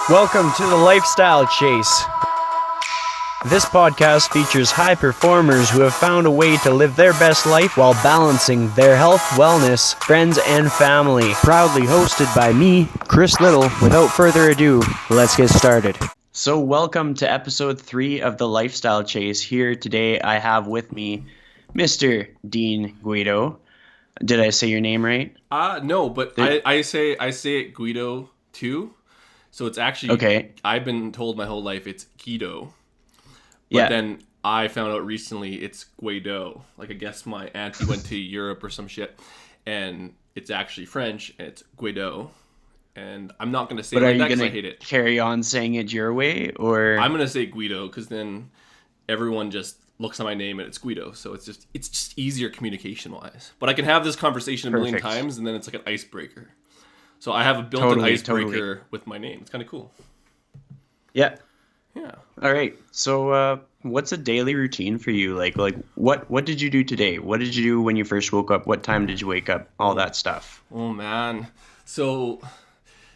Welcome to the Lifestyle Chase. This podcast features high performers who have found a way to live their best life while balancing their health, wellness, friends, and family. Proudly hosted by me, Chris Little. Without further ado, let's get started. So welcome to episode 3 of the Lifestyle Chase. Here today I have with me Mr. Dean Guedo. Did I say your name right? No, but I say it Guido too. So it's actually, okay. I've been told my whole life it's Guido. But then I found out recently it's Guido. Like, I guess my auntie went to Europe or some shit, and it's actually French, and it's Guido. And I'm not going to say it like that because I hate it. Carry on saying it your way, or I'm going to say Guido because then everyone just looks at my name and it's Guido. So it's just easier communication-wise. But I can have this conversation a million times, and then it's like an icebreaker. So I have a built-in icebreaker with my name. It's kind of cool. Yeah. Yeah. All right. So what's a daily routine for you? Like what did you do today? What did you do when you first woke up? What time did you wake up? All that stuff. Oh, man. So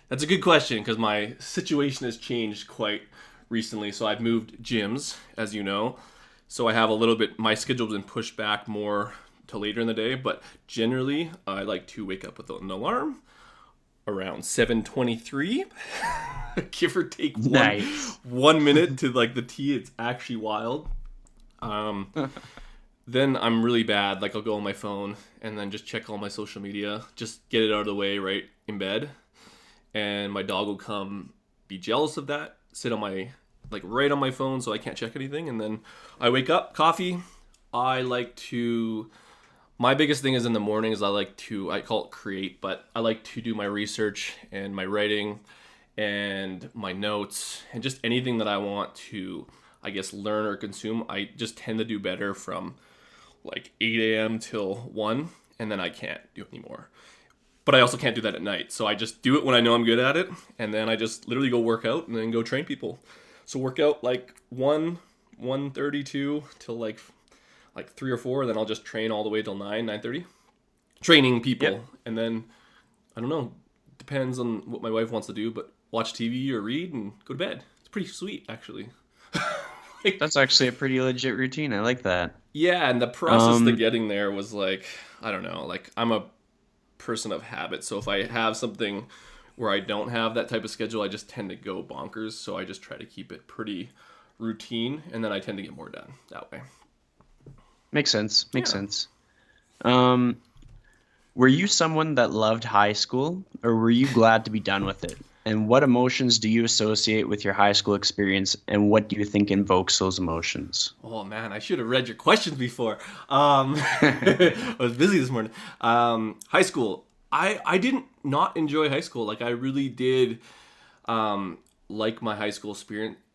that's a good question because my situation has changed quite recently. So I've moved gyms, as you know. So I have a little bit, my schedule's been pushed back more to later in the day. But generally, I like to wake up with an alarm around 7:23. Give or take one minute to like the T. It's actually wild. Then I'm really bad. Like, I'll go on my phone and then just check all my social media. Just get it out of the way right in bed. And my dog will come be jealous of that. Sit on my, like, right on my phone so I can't check anything. And then I wake up, coffee. My biggest thing is in the mornings, I call it create, but I like to do my research and my writing and my notes and just anything that I want to, I guess, learn or consume. I just tend to do better from like 8 a.m. till 1, and then I can't do it anymore. But I also can't do that at night. So I just do it when I know I'm good at it, and then I just literally go work out and then go train people. So work out like 1:32 till like 3 or 4, and then I'll just train all the way till 9:30. Training people. Yep. And then, I don't know, depends on what my wife wants to do, but watch TV or read and go to bed. It's pretty sweet, actually. That's actually a pretty legit routine. I like that. Yeah, and the process to getting there was like, I don't know, like I'm a person of habit. So if I have something where I don't have that type of schedule, I just tend to go bonkers. So I just try to keep it pretty routine, and then I tend to get more done that way. Makes sense. Were you someone that loved high school, or were you glad to be done with it? And what emotions do you associate with your high school experience, and what do you think invokes those emotions? Oh, man, I should have read your questions before. I was busy this morning. High school. I didn't not enjoy high school. Like, I really did like my high school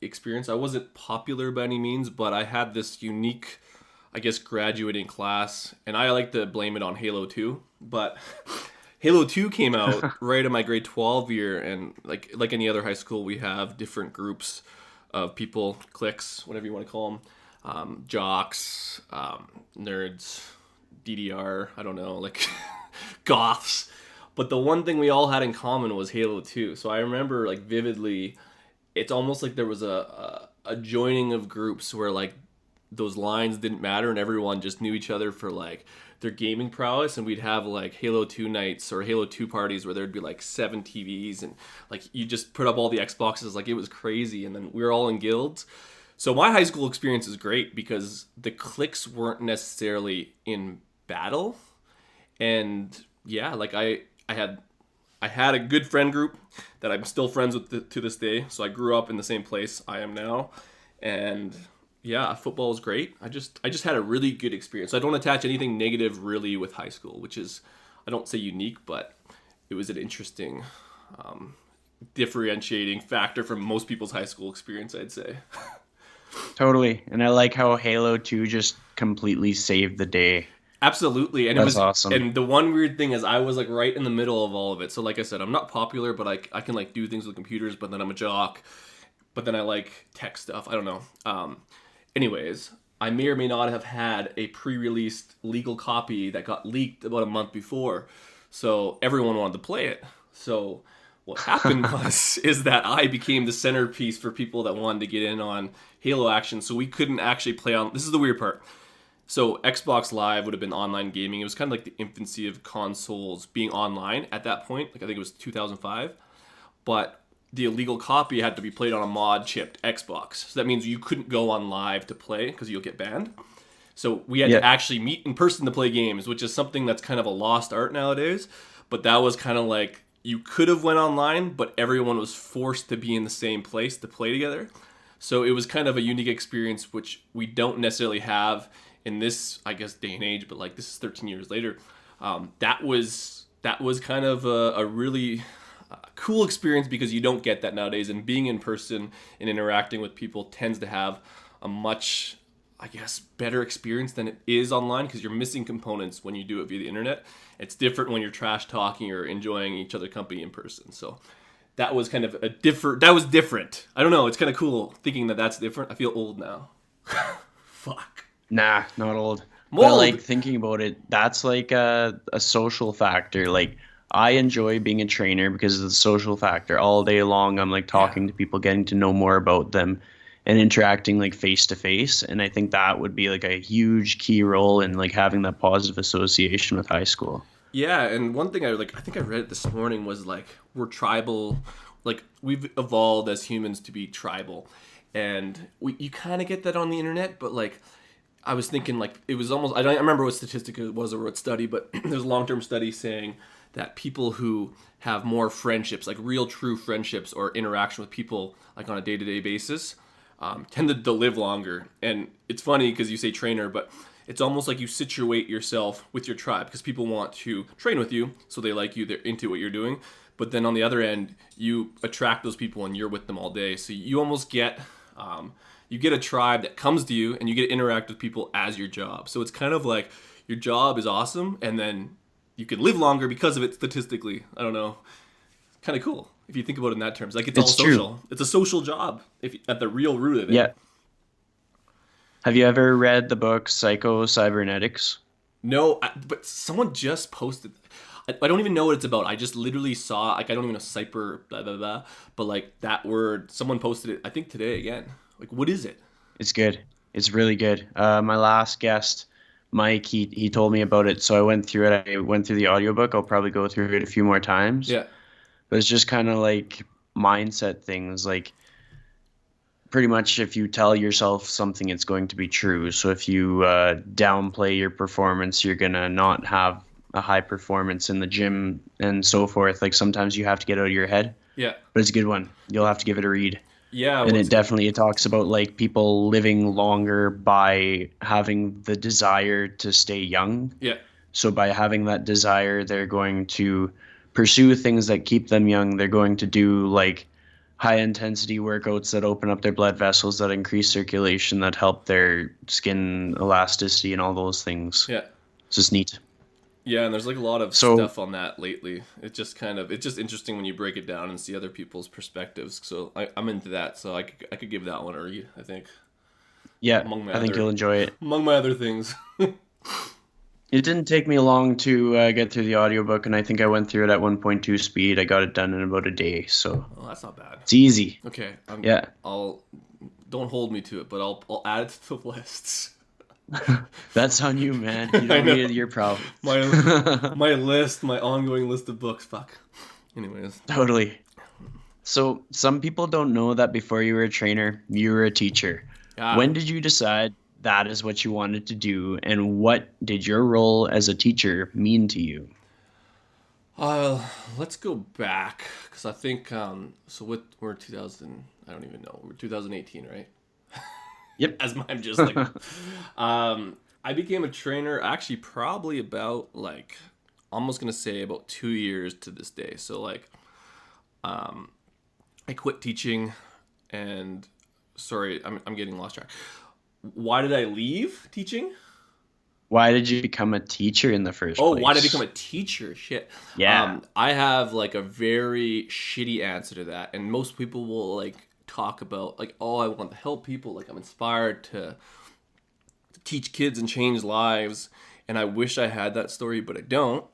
experience. I wasn't popular by any means, but I had this unique, I guess, graduating class, and I like to blame it on Halo 2, but Halo 2 came out right in my grade 12 year, and like any other high school, we have different groups of people, cliques, whatever you want to call them, jocks, nerds, DDR, I don't know, like goths, but the one thing we all had in common was Halo 2, so I remember like vividly, it's almost like there was a joining of groups where like those lines didn't matter and everyone just knew each other for like their gaming prowess, and we'd have like Halo 2 nights or Halo 2 parties where there'd be like 7 TVs and like you just put up all the Xboxes, like it was crazy, and then we were all in guilds. So my high school experience is great because the cliques weren't necessarily in battle, and yeah, like I had a good friend group that I'm still friends with to this day. So I grew up in the same place I am now, and yeah, football was great. I just had a really good experience. I don't attach anything negative really with high school, which is, I don't say unique, but it was an interesting differentiating factor from most people's high school experience, I'd say. Totally. And I like how Halo 2 just completely saved the day. Absolutely. And That's awesome. And the one weird thing is I was like right in the middle of all of it. So like I said, I'm not popular, but I can like do things with computers, but then I'm a jock. But then I like tech stuff. I don't know. Anyways, I may or may not have had a pre-released legal copy that got leaked about a month before. So everyone wanted to play it. So what happened is that I became the centerpiece for people that wanted to get in on Halo action, so we couldn't actually play on. This is the weird part. So Xbox Live would have been online gaming. It was kind of like the infancy of consoles being online at that point. Like I think it was 2005, but the illegal copy had to be played on a mod chipped Xbox. So that means you couldn't go on live to play because you'll get banned. So we had to actually meet in person to play games, which is something that's kind of a lost art nowadays. But that was kind of like, you could have went online, but everyone was forced to be in the same place to play together. So it was kind of a unique experience, which we don't necessarily have in this, I guess, day and age. But like, this is 13 years later. That was kind of a really cool experience because you don't get that nowadays. And being in person and interacting with people tends to have a much, I guess, better experience than it is online because you're missing components when you do it via the internet. It's different when you're trash talking or enjoying each other's company in person. So that was kind of that was different. I don't know. It's kind of cool thinking that that's different. I feel old now. Fuck. Nah, not old. Mold. But like thinking about it, that's like a social factor. Like I enjoy being a trainer because of the social factor. All day long, I'm like talking to people, getting to know more about them and interacting like face to face. And I think that would be like a huge key role in like having that positive association with high school. Yeah, and one thing I think I read it this morning was like we're tribal, like we've evolved as humans to be tribal, and you kind of get that on the internet. But like I was thinking, like it was almost, I don't remember what statistic it was or what study, but there's a long-term study saying that people who have more friendships, like real true friendships or interaction with people like on a day-to-day basis, tended to live longer. And it's funny because you say trainer, but it's almost like you situate yourself with your tribe because people want to train with you, so they like you, they're into what you're doing. But then on the other end, you attract those people and you're with them all day. So you almost get a tribe that comes to you and you get to interact with people as your job. So it's kind of like your job is awesome and then you can live longer because of it statistically. I don't know. Kind of cool if you think about it in that terms. Like it's all social. True. It's a social job if at the real root of it. Yeah. Have you ever read the book Psycho-Cybernetics? No, but someone just posted. I don't even know what it's about. I just literally saw, like, I don't even know cyber, blah, blah, blah. But, like, that word, someone posted it, I think today again. Like, what is it? It's good. It's really good. My last guest, Mike, he told me about it. So I went through it. I went through the audiobook. I'll probably go through it a few more times. Yeah. But it's just kind of like mindset things. Like, pretty much if you tell yourself something, it's going to be true. So if you downplay your performance, you're going to not have a high performance in the gym and so forth. Like sometimes you have to get out of your head. Yeah. But it's a good one. You'll have to give it a read. Yeah. And it talks about like people living longer by having the desire to stay young. Yeah. So by having that desire, they're going to pursue things that keep them young. They're going to do like high intensity workouts that open up their blood vessels, that increase circulation, that help their skin elasticity and all those things. Yeah. It's just neat. Yeah, and there's like a lot of stuff on that lately. It's just interesting when you break it down and see other people's perspectives. So I'm into that. So I could give that one a read, I think. Yeah, I think you'll enjoy it. Among my other things. It didn't take me long to get through the audiobook, and I think I went through it at 1.2 speed. I got it done in about a day, so that's not bad. It's easy. Okay. Yeah. Don't hold me to it, but I'll add it to the lists. That's on you, man. You don't need your problem. My list, my ongoing list of books. Fuck. Anyways. Totally. So some people don't know that before you were a trainer, you were a teacher. Yeah. When did you decide that is what you wanted to do, and what did your role as a teacher mean to you? Let's go back because I think we're 2000. I don't even know. We're 2018, right? Yep. As I'm just like, I became a trainer actually probably about like, almost gonna say about 2 years to this day. So like, I quit teaching, and sorry, I'm getting lost track. Why did I leave teaching? Why did you become a teacher in the first place? Oh, why did I become a teacher? Shit. Yeah. I have like a very shitty answer to that, and most people will like talk about like, oh, I want to help people, like I'm inspired to teach kids and change lives, and I wish I had that story, but I don't.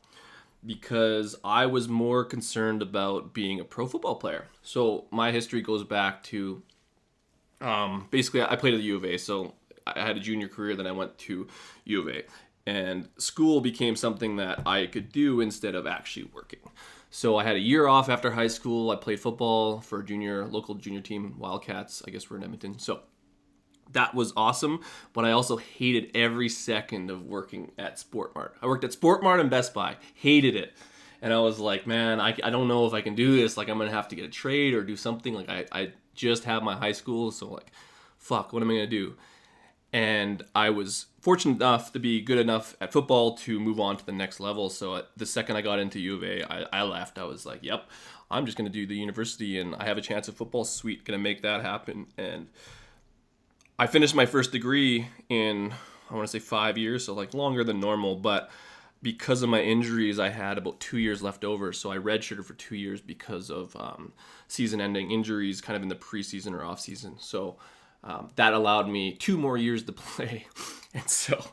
because I was more concerned about being a pro football player. So my history goes back to basically I played at the U of A. So I had a junior career, then I went to U of A. And school became something that I could do instead of actually working. So I had a year off after high school. I played football for a local junior team, Wildcats. I guess we're in Edmonton. So that was awesome, but I also hated every second of working at Sport Mart. I worked at Sport Mart and Best Buy. Hated it. And I was like, man, I don't know if I can do this. Like, I'm going to have to get a trade or do something. Like, I just have my high school, so like, fuck, what am I going to do? And I was fortunate enough to be good enough at football to move on to the next level. So the second I got into U of A, I left. I was like, yep, I'm just going to do the university, and I have a chance at football. Sweet, going to make that happen. And I finished my first degree in, I want to say 5 years, so like longer than normal. But because of my injuries, I had about 2 years left over. So I redshirted for 2 years because of season-ending injuries kind of in the preseason or off-season. So that allowed me 2 more years to play. And so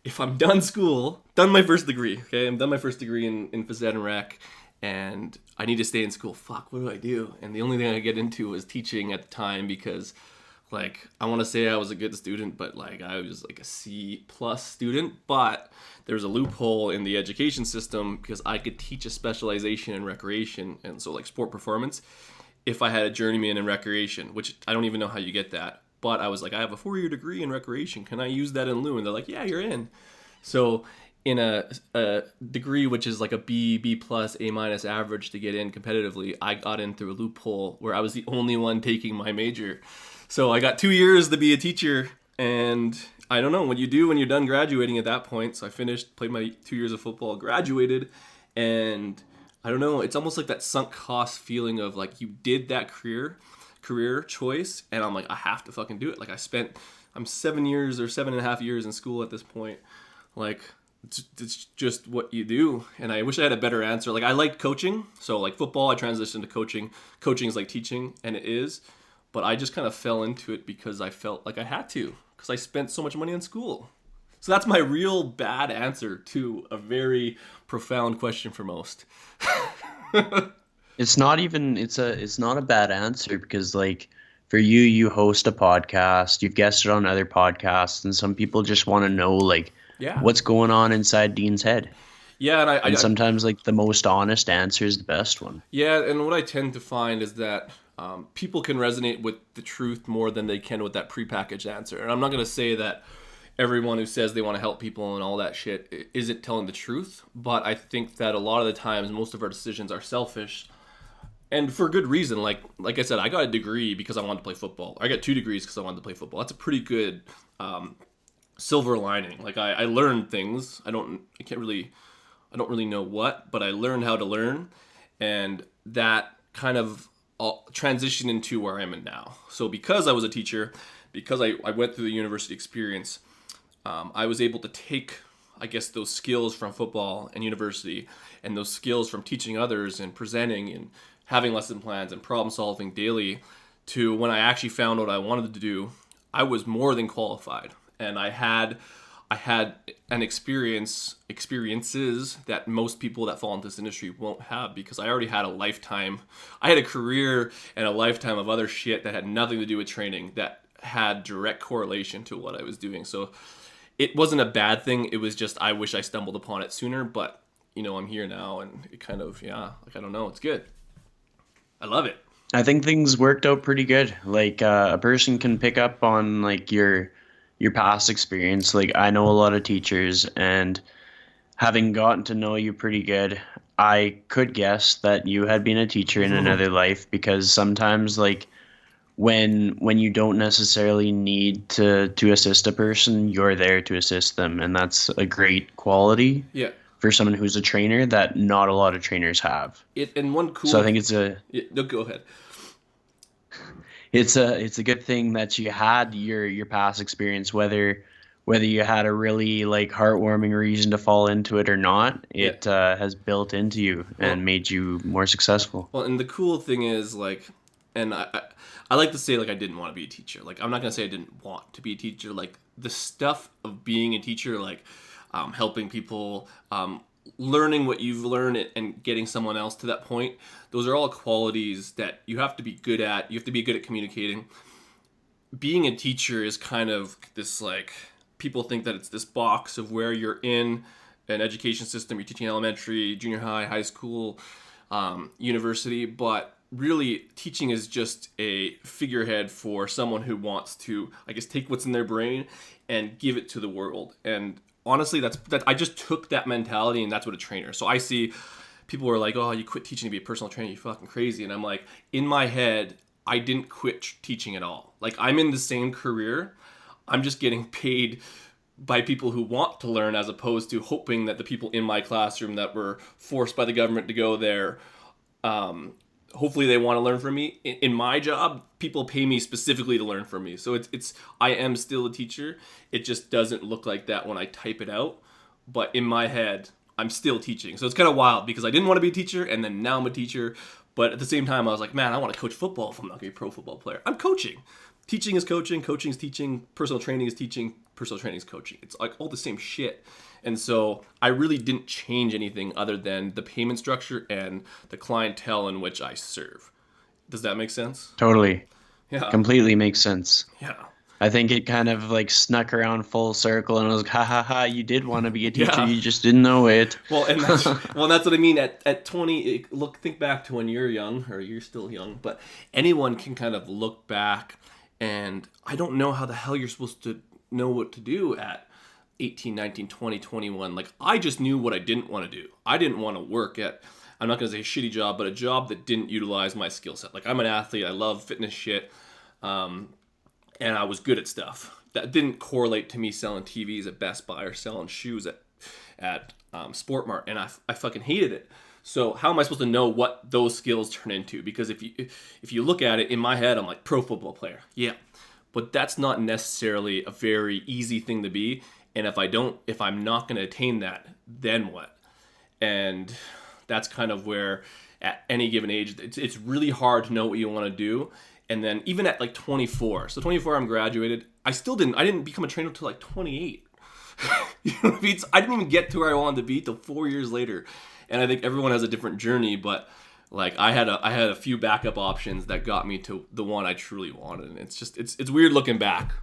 if I'm done school, done my first degree, okay? I'm done my first degree in phys ed and rec, and I need to stay in school. Fuck, what do I do? And the only thing I could get into was teaching at the time because, like, I want to say I was a good student, but, like, I was, like, a C+ student. But there was a loophole in the education system because I could teach a specialization in recreation, and so, like, sport performance, if I had a journeyman in recreation, which I don't even know how you get that. But I was like, I have a 4-year degree in recreation. Can I use that in lieu? And they're like, yeah, you're in. So in a degree which is like a B+, A- average to get in competitively, I got in through a loophole where I was the only one taking my major. So I got 2 years to be a teacher, and I don't know what you do when you're done graduating at that point. So I finished, played my 2 years of football, graduated, and I don't know, it's almost like that sunk cost feeling of like you did that career choice, and I'm like, I have to fucking do it. Like I'm 7 years or 7.5 years in school at this point. Like it's just what you do. And I wish I had a better answer. Like I liked coaching, so like football, I transitioned to coaching. Coaching is like teaching, and it is. But I just kind of fell into it because I felt like I had to, because I spent so much money on school. So that's my real bad answer to a very profound question for most. It's not even it's not a bad answer because like for you host a podcast, you've guested on other podcasts, and some people just want to know like Yeah. what's going on inside Dean's head. Yeah, and And sometimes like the most honest answer is the best one. yeah, and what I tend to find is that people can resonate with the truth more than they can with that prepackaged answer. And I'm not going to say that everyone who says they want to help people and all that shit isn't telling the truth, but I think that a lot of the times most of our decisions are selfish, and for good reason. Like I said, I got a degree because I wanted to play football. I got 2 degrees because I wanted to play football. That's a pretty good silver lining. Like I learned things. I don't really know what, but I learned how to learn, and that kind of transitioned into where I am in now. So because I was a teacher, because I went through the university experience, I was able to take, I guess, those skills from football and university and those skills from teaching others and presenting and having lesson plans and problem solving daily to when I actually found what I wanted to do. I was more than qualified, and I had an experiences that most people that fall into this industry won't have, because I already had I had a career and a lifetime of other shit that had nothing to do with training that had direct correlation to what I was doing. So it wasn't a bad thing. It was just, I wish I stumbled upon it sooner, but I'm here now, and it kind of, like, I don't know, it's good. I love it. I think things worked out pretty good. Like a person can pick up on like your past experience. Like I know a lot of teachers, and having gotten to know you pretty good, I could guess that you had been a teacher in another life, because sometimes like when you don't necessarily need to assist a person, you're there to assist them, and that's a great quality. Yeah. For someone who's a trainer that not a lot of trainers have. And one cool. So I think no, go ahead. It's a good thing that you had your past experience, whether you had a really like heartwarming reason to fall into it or not. It has built into you and made you more successful. Well, and the cool thing is, like, and I like to say, like, I didn't want to be a teacher. Like, I'm not gonna say I didn't want to be a teacher. Like, the stuff of being a teacher, like helping people, learning what you've learned and getting someone else to that point, those are all qualities that you have to be good at. You have to be good at communicating. Being a teacher is kind of this, like, people think that it's this box of where you're in an education system. You're teaching elementary, junior high, high school, university, but really teaching is just a figurehead for someone who wants to, I guess, take what's in their brain and give it to the world. And honestly, that I just took that mentality, and that's what a trainer. So I see people are like, "Oh, you quit teaching to be a personal trainer, you fucking crazy." And I'm like, in my head, I didn't quit teaching at all. Like, I'm in the same career. I'm just getting paid by people who want to learn, as opposed to hoping that the people in my classroom that were forced by the government to go there, hopefully they want to learn from me. In my job, people pay me specifically to learn from me. So it's I am still a teacher. It just doesn't look like that when I type it out. But in my head, I'm still teaching. So it's kind of wild, because I didn't want to be a teacher, and then now I'm a teacher. But at the same time, I was like, man, I want to coach football if I'm not going to be a pro football player. I'm coaching. Teaching is coaching. Coaching is teaching. Personal training is teaching. Personal training is coaching. It's like all the same shit. And so I really didn't change anything other than the payment structure and the clientele in which I serve. Does that make sense? Totally. Yeah. Completely makes sense. Yeah. I think it kind of like snuck around full circle, and I was like, ha ha ha, you did want to be a teacher, Yeah. you just didn't know it. Well, and that's what I mean. At 20, think back to when you're young, or you're still young, but anyone can kind of look back, and I don't know how the hell you're supposed to know what to do at 18, 19, 20, 21. Like, I just knew what I didn't want to do. I didn't want to work at, I'm not going to say a shitty job, but a job that didn't utilize my skill set. Like, I'm an athlete. I love fitness shit. And I was good at stuff. That didn't correlate to me selling TVs at Best Buy or selling shoes at Sport Mart. And I fucking hated it. So how am I supposed to know what those skills turn into? Because if you look at it, in my head, I'm like, pro football player. Yeah. But that's not necessarily a very easy thing to be. And if I'm not going to attain that, then what? And that's kind of where at any given age, it's really hard to know what you want to do. And then even at like 24, so 24, I'm graduated. I didn't become a trainer until like 28. You know what I mean? I didn't even get to where I wanted to be till 4 years later. And I think everyone has a different journey, but like I had a few backup options that got me to the one I truly wanted. And it's weird looking back.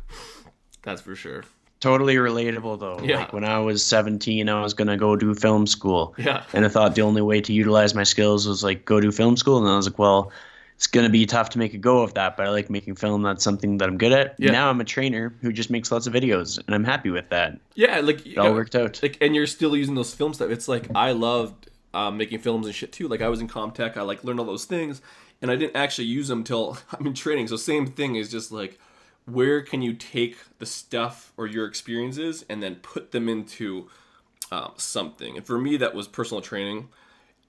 That's for sure. Totally relatable though. Yeah. Like when I was 17, I was going to go do film school. Yeah. And I thought the only way to utilize my skills was like go do film school. And I was like, well, it's going to be tough to make a go of that, but I like making film. That's something that I'm good at. Yeah. Now I'm a trainer who just makes lots of videos, and I'm happy with that. Yeah, like It all worked out. Like, and you're still using those film stuff. It's like I loved making films and shit too. Like I was in Comtech, I like learned all those things, and I didn't actually use them till I'm in training. So same thing is just like, where can you take the stuff or your experiences and then put them into something? And for me, that was personal training,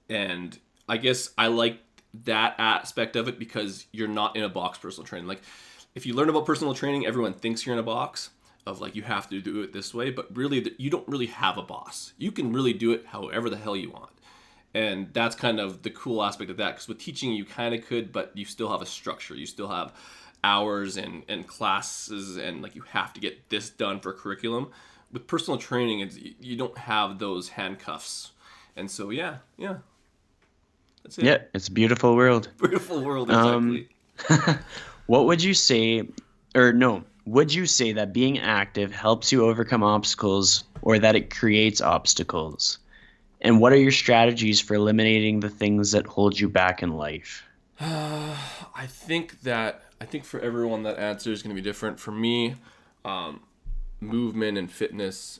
and I guess I like that aspect of it because you're not in a box. Personal training, like if you learn about personal training, everyone thinks you're in a box of like you have to do it this way, but really you don't really have a boss. You can really do it however the hell you want, and that's kind of the cool aspect of that, because with teaching you kind of could, but you still have a structure. You still have hours and classes, and like you have to get this done for curriculum. With personal training, you don't have those handcuffs, and so yeah. That's it. Yeah, it's a beautiful world. Beautiful world, exactly. What would you say, would you say that being active helps you overcome obstacles, or that it creates obstacles? And what are your strategies for eliminating the things that hold you back in life? I think for everyone that answer is going to be different. For me, movement and fitness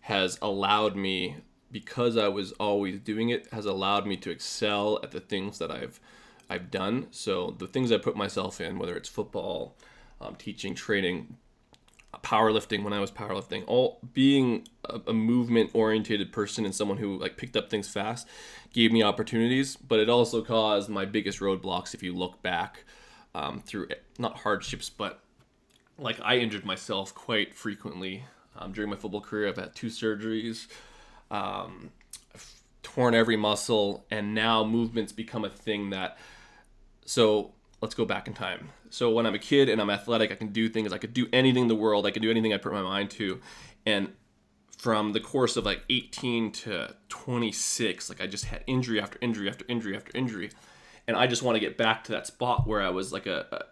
has allowed me, because I was always doing it, has allowed me to excel at the things that I've done. So the things I put myself in, whether it's football, teaching, training, powerlifting, when I was powerlifting, all being a movement oriented person and someone who like picked up things fast, gave me opportunities, but it also caused my biggest roadblocks. If you look back through not hardships, but like I injured myself quite frequently during my football career. I've had 2 surgeries. I've torn every muscle, and now movement's become a thing that, so let's go back in time. So when I'm a kid and I'm athletic, I can do things, I could do anything in the world, I could do anything I put my mind to. And from the course of like 18 to 26, like I just had injury after injury after injury after injury. And I just want to get back to that spot where I was like a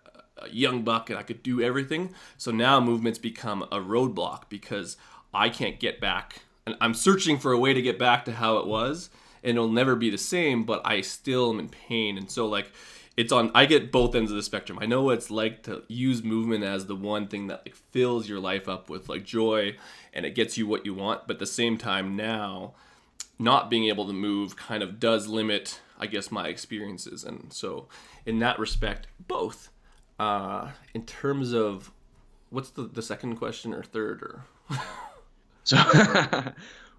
young buck and I could do everything. So now movement's become a roadblock because I can't get back. And I'm searching for a way to get back to how it was. And it'll never be the same, but I still am in pain. And so like I get both ends of the spectrum. I know what it's like to use movement as the one thing that like fills your life up with like joy and it gets you what you want. But at the same time now, not being able to move kind of does limit, I guess, my experiences. And so in that respect, both. In terms of, what's the second question or third or? So,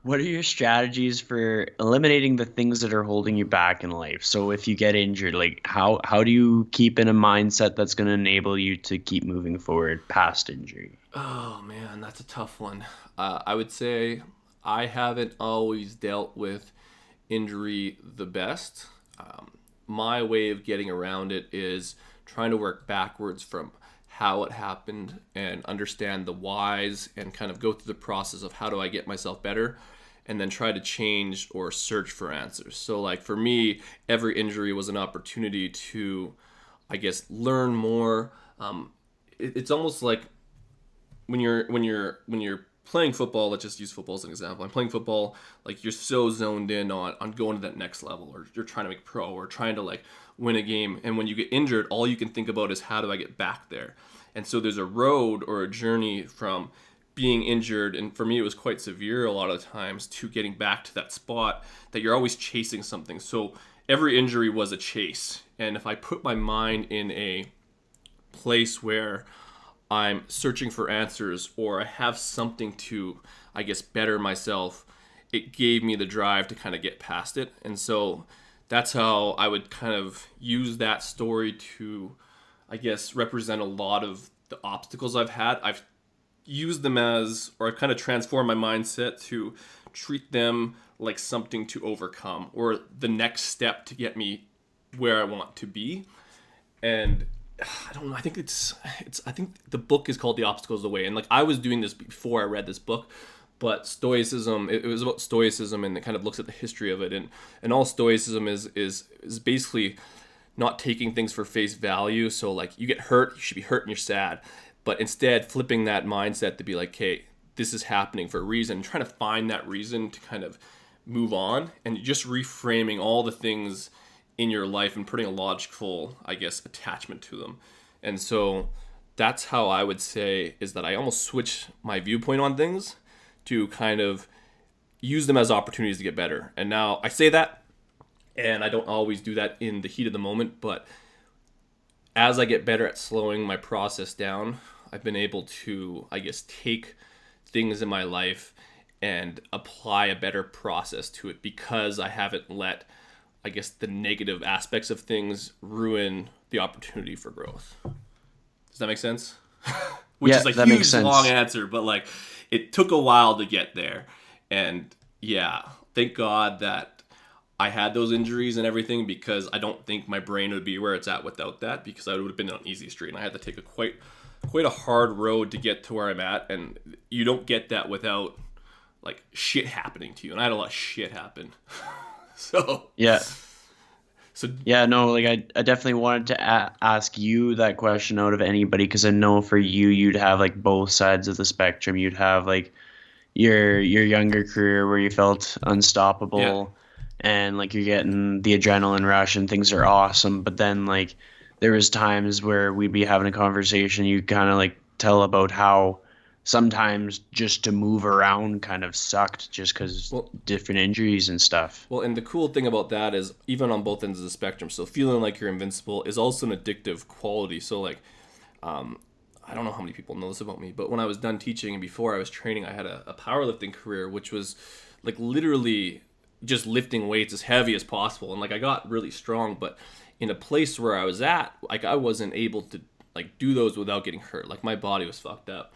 what are your strategies for eliminating the things that are holding you back in life? So if you get injured, like how do you keep in a mindset that's going to enable you to keep moving forward past injury? Oh man, that's a tough one. I would say I haven't always dealt with injury the best. My way of getting around it is trying to work backwards from how it happened and understand the whys and kind of go through the process of how do I get myself better and then try to change or search for answers. So like for me, every injury was an opportunity to, I guess, learn more. It's almost like when you're playing football, let's just use football as an example. I'm playing football, like you're so zoned in on going to that next level, or you're trying to make pro, or trying to like win a game. And when you get injured, all you can think about is how do I get back there? And so there's a road or a journey from being injured, and for me it was quite severe a lot of the times, to getting back to that spot that you're always chasing something. So every injury was a chase. And if I put my mind in a place where I'm searching for answers or I have something to, I guess, better myself, it gave me the drive to kind of get past it. And so that's how I would kind of use that story to, I guess, represent a lot of the obstacles I've had. I've used them as, or I've kind of transformed my mindset to treat them like something to overcome or the next step to get me where I want to be. And I don't know. I think I think the book is called The Obstacle Is the Way. And like I was doing this before I read this book, but Stoicism, it was about Stoicism, and it kind of looks at the history of it. And all Stoicism is basically not taking things for face value. So like you get hurt, you should be hurt and you're sad. But instead flipping that mindset to be like, hey, this is happening for a reason. Trying to find that reason to kind of move on, and just reframing all the things in your life and putting a logical, I guess, attachment to them. And so that's how I would say is that I almost switch my viewpoint on things to kind of use them as opportunities to get better. And now I say that, and I don't always do that in the heat of the moment, but as I get better at slowing my process down, I've been able to, I guess, take things in my life and apply a better process to it because I haven't let, I guess, the negative aspects of things ruin the opportunity for growth. Does that make sense? Which Yeah, is a that makes huge sense. long answer, but like it took a while to get there. And yeah, thank God that I had those injuries and everything, because I don't think my brain would be where it's at without that, because I would have been on easy street and I had to take a quite a hard road to get to where I'm at. And you don't get that without like shit happening to you. And I had a lot of shit happen. So Yeah. So Yeah, no, like I definitely wanted to ask you that question out of anybody, because I know for you, you'd have like both sides of the spectrum. You'd have like your younger career where you felt unstoppable, and like you're getting the adrenaline rush and things are awesome. But then like there was times where we'd be having a conversation, you kind of like tell about how sometimes just to move around kind of sucked just because different injuries and stuff. Well, and the cool thing about that is even on both ends of the spectrum, so feeling like you're invincible is also an addictive quality. So like, I don't know how many people know this about me, but when I was done teaching and before I was training, I had a powerlifting career, which was like literally just lifting weights as heavy as possible. And like I got really strong, but in a place where I was at, like I wasn't able to like do those without getting hurt. Like my body was fucked up.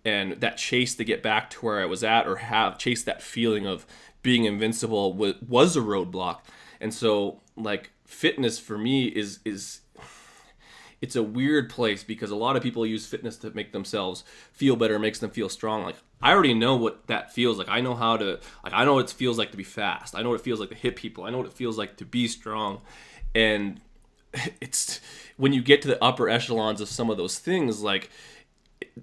And that chase to get back to where I was at, or have chased that feeling of being invincible, was a roadblock. And so like fitness for me is it's a weird place, because a lot of people use fitness to make themselves feel better, makes them feel strong. Like I already know what that feels like. I know how to, like, I know what it feels like to be fast. I know what it feels like to hit people. I know what it feels like to be strong. And it's when you get to the upper echelons of some of those things, like,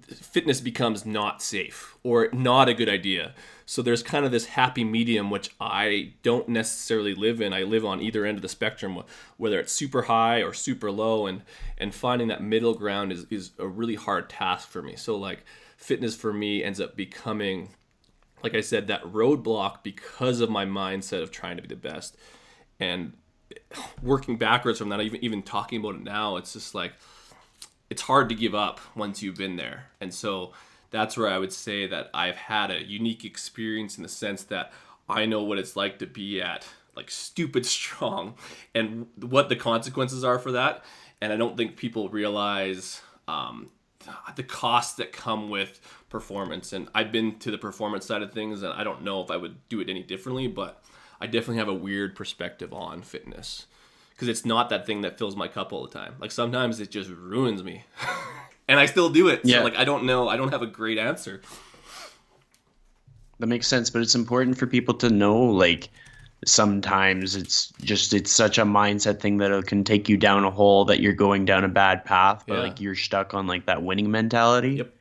fitness becomes not safe or not a good idea. So there's kind of this happy medium, which I don't necessarily live in. I live on either end of the spectrum, whether it's super high or super low, and finding that middle ground is a really hard task for me. So like fitness for me ends up becoming, like I said, that roadblock because of my mindset of trying to be the best. And working backwards from that, even talking about it now, it's just like, it's hard to give up once you've been there. And so that's where I would say that I've had a unique experience in the sense that I know what it's like to be at like stupid strong and what the consequences are for that. And I don't think people realize the costs that come with performance. And I've been to the performance side of things, and I don't know if I would do it any differently, but I definitely have a weird perspective on fitness. Because it's not that thing that fills my cup all the time. Like sometimes it just ruins me. And I still do it. So like I don't know. I don't have a great answer. That makes sense, but it's important for people to know, like, sometimes it's such a mindset thing that it can take you down a hole that you're going down a bad path, but like you're stuck on like that winning mentality. Yep.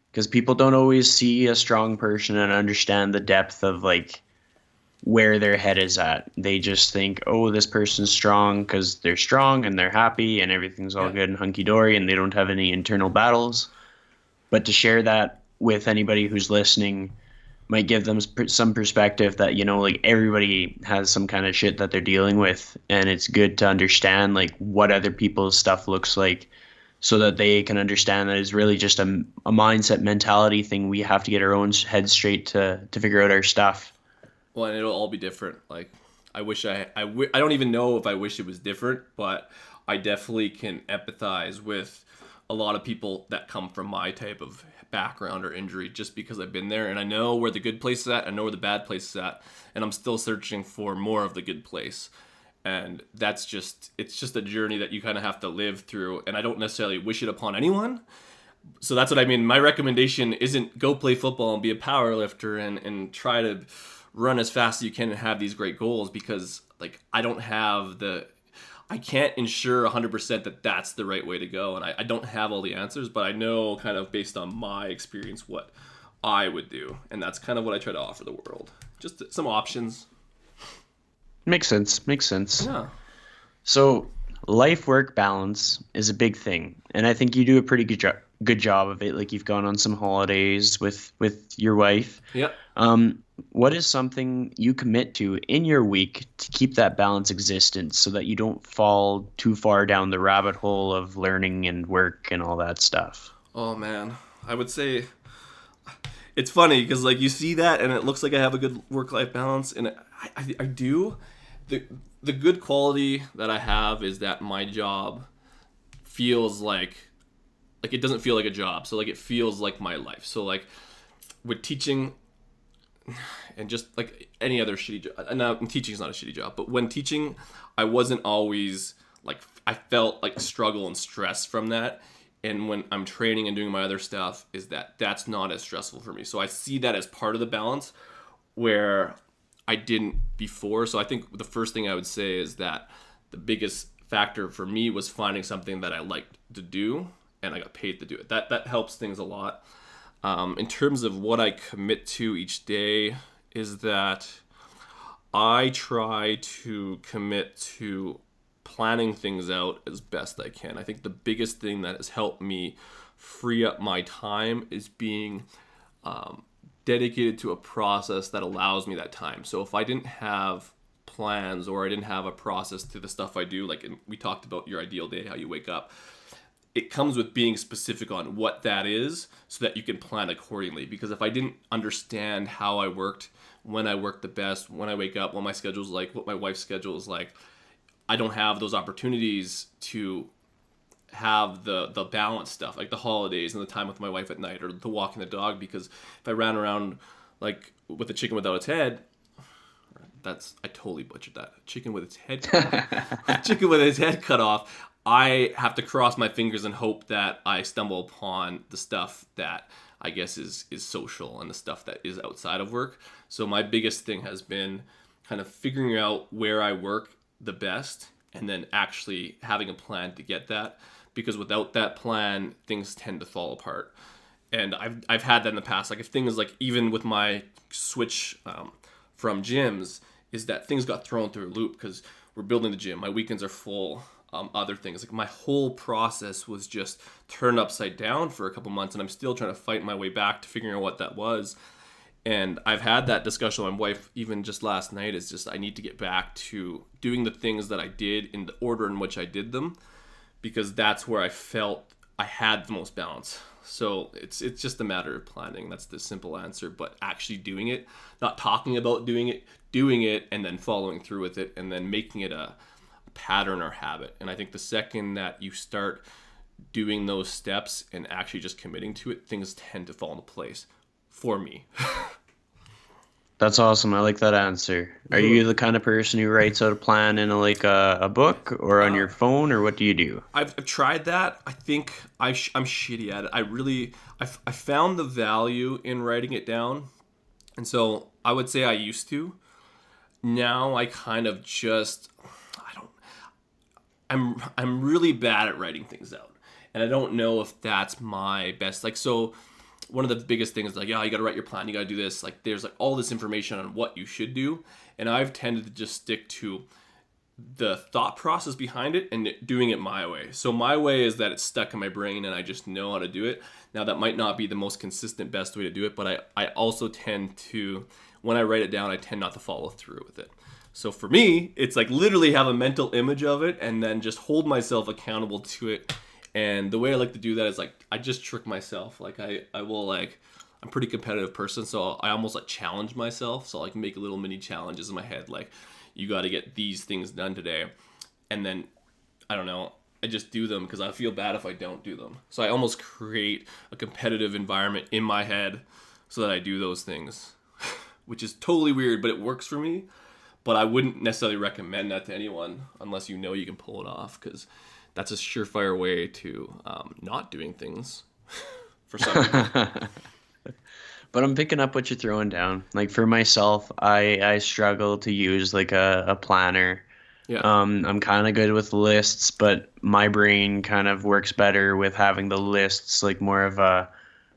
Because people don't always see a strong person and understand the depth of like where their head is at. They just think, oh, this person's strong because they're strong and they're happy and everything's all good and hunky-dory and they don't have any internal battles. But to share that with anybody who's listening might give them some perspective that, you know, like everybody has some kind of shit that they're dealing with, and it's good to understand like what other people's stuff looks like so that they can understand that it's really just a mindset mentality thing. We have to get our own heads straight to figure out our stuff. Well, and it'll all be different. Like, I wish I don't even know if I wish it was different, but I definitely can empathize with a lot of people that come from my type of background or injury just because I've been there and I know where the good place is at, I know where the bad place is at, and I'm still searching for more of the good place. And it's just a journey that you kind of have to live through, and I don't necessarily wish it upon anyone. So that's what I mean. My recommendation isn't go play football and be a power lifter and try to run as fast as you can and have these great goals, because like I can't ensure 100% that that's the right way to go, and I don't have all the answers, but I know kind of based on my experience what I would do, and that's kind of what I try to offer the world. Just some options. Makes sense. Yeah. So life-work balance is a big thing, and I think you do a pretty good job of it. Like you've gone on some holidays with your wife. Yep. What is something you commit to in your week to keep that balance existent so that you don't fall too far down the rabbit hole of learning and work and all that stuff? Oh man, I would say it's funny because like you see that and it looks like I have a good work-life balance, and I do. The good quality that I have is that my job feels like it doesn't feel like a job. So like it feels like my life. So like with teaching, and just like any other shitty job. Now, teaching is not a shitty job, but when teaching, I wasn't always like, I felt like struggle and stress from that. And when I'm training and doing my other stuff, that's not as stressful for me. So I see that as part of the balance where I didn't before. So I think the first thing I would say is that the biggest factor for me was finding something that I liked to do and I got paid to do it. That helps things a lot. In terms of what I commit to each day is that I try to commit to planning things out as best I can. I think the biggest thing that has helped me free up my time is being dedicated to a process that allows me that time. So if I didn't have plans or I didn't have a process to the stuff I do, like we talked about your ideal day, how you wake up, it comes with being specific on what that is so that you can plan accordingly. Because if I didn't understand how I worked, when I work the best, when I wake up, what my schedule is like, what my wife's schedule is like, I don't have those opportunities to have the balance stuff, like the holidays and the time with my wife at night or the walking the dog. Because if I ran around like with a chicken without its head, I totally butchered that. Chicken with its head chicken with its head cut off. I have to cross my fingers and hope that I stumble upon the stuff that I guess is social and the stuff that is outside of work. So my biggest thing has been kind of figuring out where I work the best and then actually having a plan to get that, because without that plan, things tend to fall apart. And I've had that in the past. Like if things like even with my switch from gyms, is that things got thrown through a loop because we're building the gym. My weekends are full. Other things like my whole process was just turned upside down for a couple months, and I'm still trying to fight my way back to figuring out what that was. And I've had that discussion with my wife even just last night. Is just I need to get back to doing the things that I did in the order in which I did them, because that's where I felt I had the most balance. So it's just a matter of planning. That's the simple answer. But actually doing it, not talking about doing it, and then following through with it, and then making it a pattern or habit. And I think the second that you start doing those steps and actually just committing to it, things tend to fall into place for me. That's awesome. I like that answer. Are you the kind of person who writes out a plan in a book or on your phone, or what do you do? I've tried that. I think I'm shitty at it. I found the value in writing it down. And so I would say I used to. Now I kind of just, I'm really bad at writing things out. And I don't know if that's my best. Like, so one of the biggest things is like, yeah, you got to write your plan. You got to do this. Like, there's like all this information on what you should do. And I've tended to just stick to the thought process behind it and doing it my way. So my way is that it's stuck in my brain and I just know how to do it. Now that might not be the most consistent, best way to do it, but I also tend to, when I write it down, I tend not to follow through with it. So for me, it's like literally have a mental image of it and then just hold myself accountable to it. And the way I like to do that is like, I just trick myself. Like I will like, I'm a pretty competitive person. So I almost like challenge myself. So like make little mini challenges in my head. Like you got to get these things done today. And then, I don't know, I just do them because I feel bad if I don't do them. So I almost create a competitive environment in my head so that I do those things, which is totally weird, but it works for me. But I wouldn't necessarily recommend that to anyone unless you know you can pull it off, because that's a surefire way to not doing things for some people. But I'm picking up what you're throwing down. Like for myself, I struggle to use like a planner. Yeah. I'm kind of good with lists, but my brain kind of works better with having the lists like more of a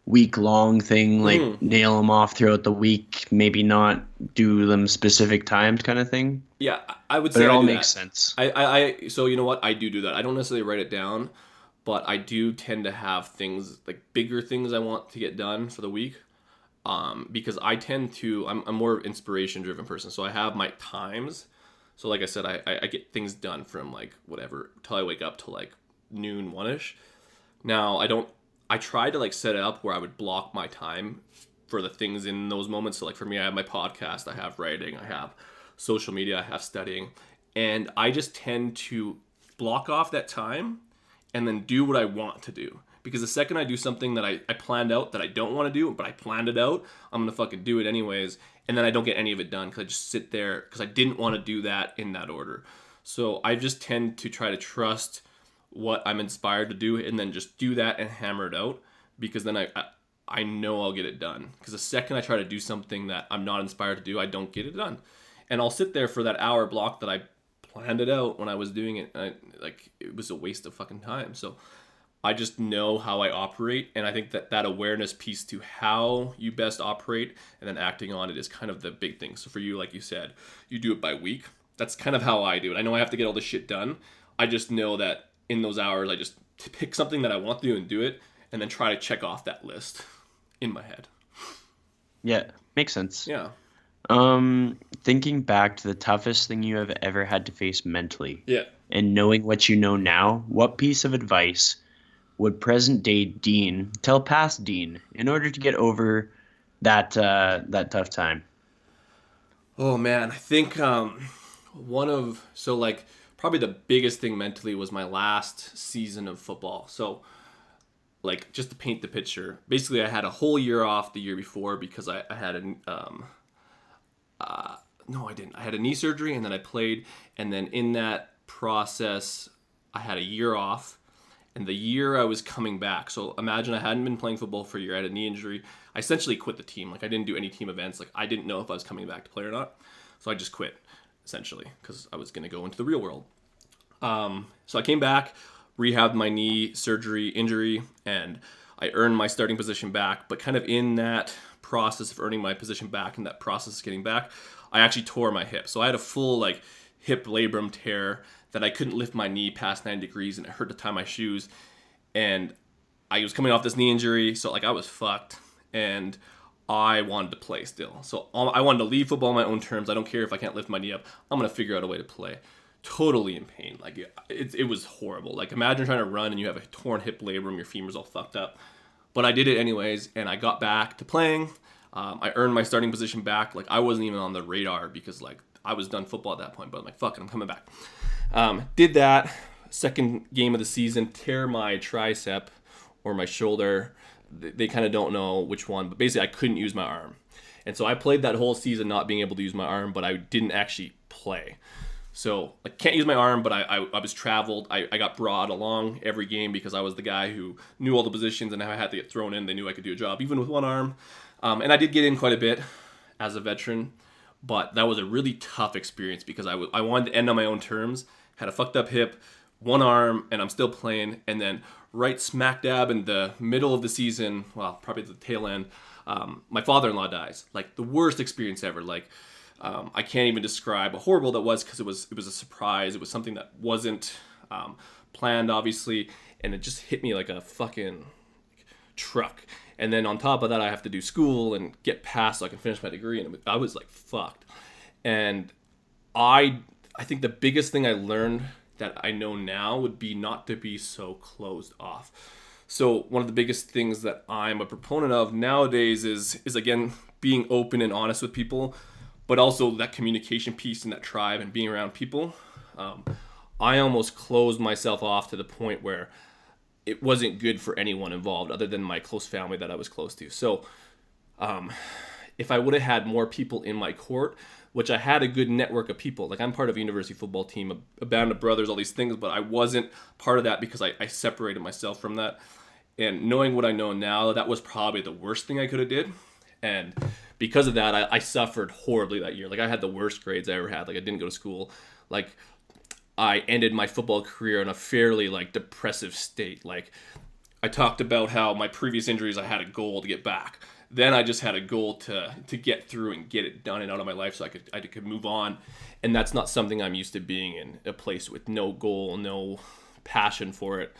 week-long thing, like nail them off throughout the week, maybe not do them specific times kind of thing. Yeah, I would But say it I all do makes that. sense. So you know what? I do that. I don't necessarily write it down, but I do tend to have things like bigger things I want to get done for the week. Because I tend to, I'm more inspiration driven person. So I have my times. So like I said, I get things done from like whatever till I wake up till like noon, 1ish. Now I try to like set it up where I would block my time for the things in those moments. So like for me, I have my podcast, I have writing, I have social media, I have studying, and I just tend to block off that time and then do what I want to do. Because the second I do something that I planned out that I don't want to do, but I planned it out, I'm going to fucking do it anyways. And then I don't get any of it done because I just sit there because I didn't want to do that in that order. So I just tend to try to trust what I'm inspired to do and then just do that and hammer it out, because then I know I'll get it done. Because the second I try to do something that I'm not inspired to do, I don't get it done. And I'll sit there for that hour block that I planned it out when I was doing it. And it was a waste of fucking time. So I just know how I operate, and I think that awareness piece to how you best operate and then acting on it is kind of the big thing. So for you, like you said, you do it by week. That's kind of how I do it. I know I have to get all this shit done. I just know that in those hours, I just pick something that I want to do and do it, and then try to check off that list in my head. Yeah, makes sense. Yeah. Thinking back to the toughest thing you have ever had to face mentally, Yeah. and knowing what you know now, what piece of advice would present day Dean tell past Dean in order to get over that tough time? Oh man, I think probably the biggest thing mentally was my last season of football. So like just to paint the picture, basically I had a whole year off the year before because I had no, I didn't. I had a knee surgery and then I played, and then in that process I had a year off. And the year I was coming back, so imagine I hadn't been playing football for a year. I had a knee injury. I essentially quit the team. Like, I didn't do any team events. Like, I didn't know if I was coming back to play or not. So I just quit, essentially, because I was going to go into the real world. So I came back, rehabbed my knee surgery injury, and I earned my starting position back. But kind of in that process of earning my position back and that process of getting back, I actually tore my hip. So I had a full like hip labrum tear that I couldn't lift my knee past 90 degrees, and it hurt to tie my shoes. And I was coming off this knee injury, so like I was fucked, and I wanted to play still. So I wanted to leave football on my own terms. I don't care if I can't lift my knee up. I'm gonna figure out a way to play. Totally in pain. Like it was horrible. Like imagine trying to run and you have a torn hip labrum, your femur's all fucked up. But I did it anyways, and I got back to playing. I earned my starting position back. Like I wasn't even on the radar because like I was done football at that point. But I'm like, fuck it, I'm coming back. Did that. Second game of the season, tear my tricep or my shoulder. They kind of don't know which one, but basically I couldn't use my arm. And so I played that whole season not being able to use my arm, but I didn't actually play. So I can't use my arm, but I was traveled. I got brought along every game because I was the guy who knew all the positions, and if I had to get thrown in, they knew I could do a job, even with one arm. And I did get in quite a bit as a veteran, but that was a really tough experience because I wanted to end on my own terms, had a fucked up hip, one arm, and I'm still playing. And then right smack dab in the middle of the season, well, probably at the tail end, my father-in-law dies. Like the worst experience ever. Like I can't even describe how horrible that was because it was a surprise. It was something that wasn't planned, obviously, and it just hit me like a fucking truck. And then on top of that, I have to do school and get past so I can finish my degree, and I was like fucked. And I think the biggest thing I learned that I know now would be not to be so closed off. So one of the biggest things that I'm a proponent of nowadays is again being open and honest with people, but also that communication piece and that tribe and being around people. I almost closed myself off to the point where it wasn't good for anyone involved other than my close family that I was close to. So if I would have had more people in my court, which I had a good network of people, like I'm part of a university football team, a band of brothers, all these things, but I wasn't part of that because I separated myself from that. And knowing what I know now, that was probably the worst thing I could have did. And because of that, I suffered horribly that year. Like I had the worst grades I ever had. Like I didn't go to school. Like I ended my football career in a fairly like depressive state. Like I talked about how my previous injuries, I had a goal to get back. Then I just had a goal to get through and get it done and out of my life so I could move on. And that's not something I'm used to being in, a place with no goal, no passion for it.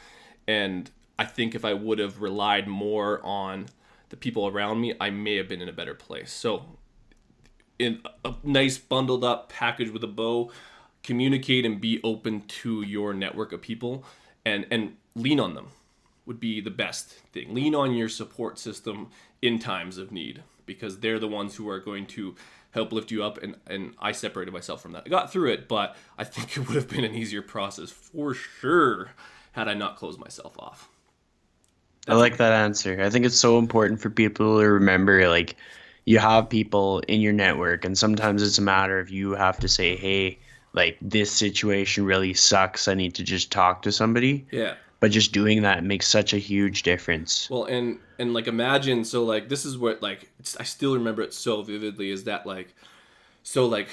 And I think if I would have relied more on the people around me, I may have been in a better place. So in a nice bundled up package with a bow, communicate and be open to your network of people and lean on them would be the best thing. Lean on your support system in times of need because they're the ones who are going to help lift you up. And I separated myself from that. I got through it, but I think it would have been an easier process for sure had I not closed myself off. I like that answer. I think it's so important for people to remember, like, you have people in your network, and sometimes it's a matter of you have to say, hey, like, this situation really sucks. I need to just talk to somebody. Yeah. But just doing that makes such a huge difference. Well, and like, imagine, so, like, this is what, like, I still remember it so vividly, is that, like, so, like,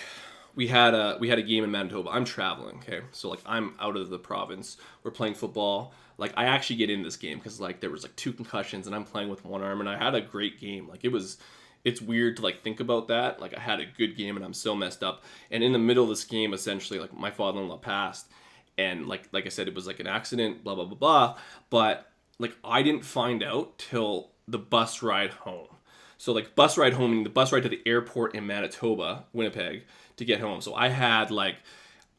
we had a game in Manitoba. I'm traveling, okay? So, like, I'm out of the province. We're playing football. Like, I actually get in this game because, like, there was, like, 2 concussions, and I'm playing with one arm, and I had a great game. Like, it's weird to, like, think about that. Like, I had a good game, and I'm so messed up. And in the middle of this game, essentially, like, my father-in-law passed. And, like I said, it was, like, an accident, blah, blah, blah, blah. But, like, I didn't find out till the bus ride home. So, like, bus ride home, meaning the bus ride to the airport in Manitoba, Winnipeg, to get home. So I had, like,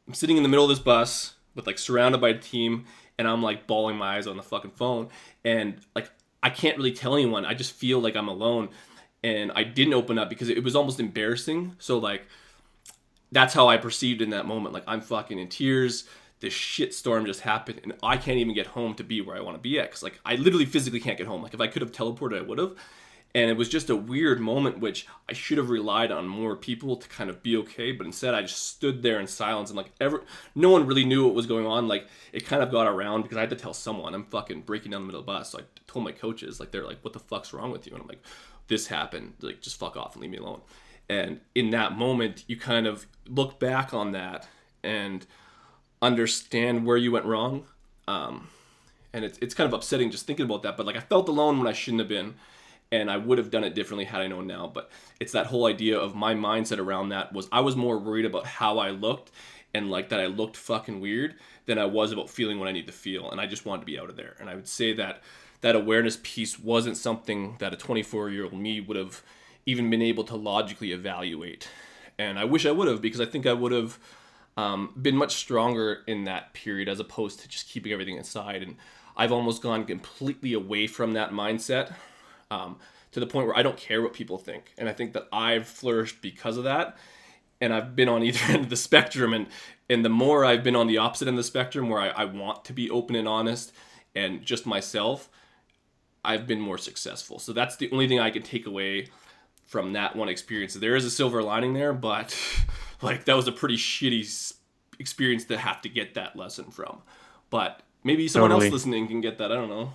I'm sitting in the middle of this bus with, like, surrounded by a team, and I'm, like, bawling my eyes on the fucking phone. And, like, I can't really tell anyone. I just feel like I'm alone. And I didn't open up because it was almost embarrassing. So, like, that's how I perceived in that moment. Like, I'm fucking in tears. This shit storm just happened, and I can't even get home to be where I want to be at. Because, like, I literally physically can't get home. Like, if I could have teleported, I would have. And it was just a weird moment, which I should have relied on more people to kind of be okay. But instead, I just stood there in silence, and like no one really knew what was going on. Like it kind of got around because I had to tell someone. I'm fucking breaking down the middle of the bus. So I told my coaches, like they're like, "What the fuck's wrong with you?" And I'm like, "This happened. Like just fuck off and leave me alone." And in that moment, you kind of look back on that and understand where you went wrong. And it's kind of upsetting just thinking about that. But like I felt alone when I shouldn't have been. And I would have done it differently had I known now. But it's that whole idea of my mindset around that was I was more worried about how I looked and like that I looked fucking weird than I was about feeling what I need to feel. And I just wanted to be out of there. And I would say that that awareness piece wasn't something that a 24-year-old me would have even been able to logically evaluate. And I wish I would have, because I think I would have been much stronger in that period as opposed to just keeping everything inside. And I've almost gone completely away from that mindset. To the point where I don't care what people think. And I think that I've flourished because of that. And I've been on either end of the spectrum. And the more I've been on the opposite end of the spectrum, where I want to be open and honest and just myself, I've been more successful. So that's the only thing I can take away from that one experience. There is a silver lining there, but like that was a pretty shitty experience to have to get that lesson from. But maybe someone else listening can get that. I don't know.